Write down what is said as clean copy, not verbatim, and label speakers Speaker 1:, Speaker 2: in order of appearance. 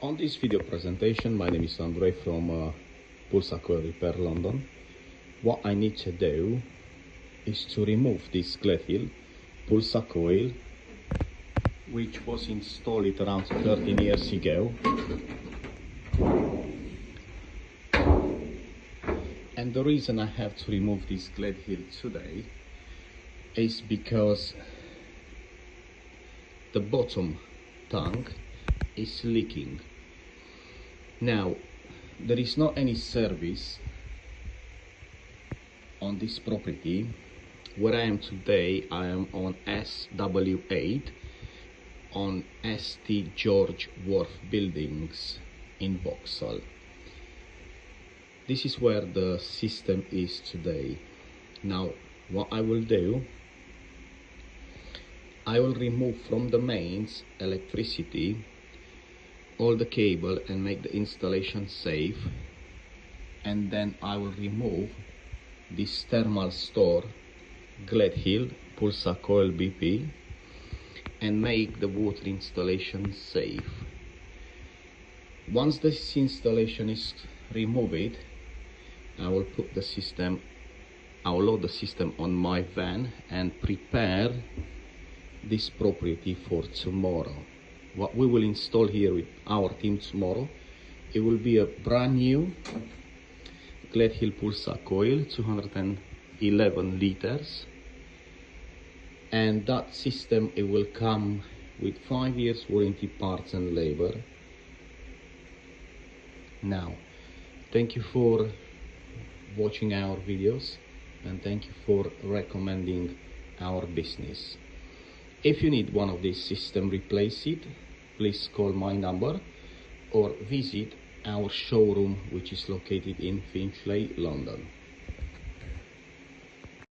Speaker 1: On this video presentation, my name is Andre from Pulsacoil Repair London. What I need to do is to remove this Gledhill Pulsacoil, which was installed around 13 years ago. And the reason I have to remove this Gledhill today is because the bottom tank is leaking. Now, there is not any service on this property. Where I am today, I am on SW8 on St. George Wharf buildings in Vauxhall. This is where the system is today. Now, what I will do, I will remove from the mains electricity all the cable and make the installation safe, and then I will remove this thermal store Gledhill Pulsacoil Bp and make the water installation safe. Once this installation is removed, I will put the system, I will load the system on my van and prepare this property for tomorrow. What we will install here with our team tomorrow, it will be a brand new Gledhill Pulsacoil 211 liters, and that system, it will come with 5 years warranty, parts and labor. Now, thank you for watching our videos and thank you for recommending our business. If you need one of these systems replace it, please call my number or visit our showroom, which is located in Finchley, London.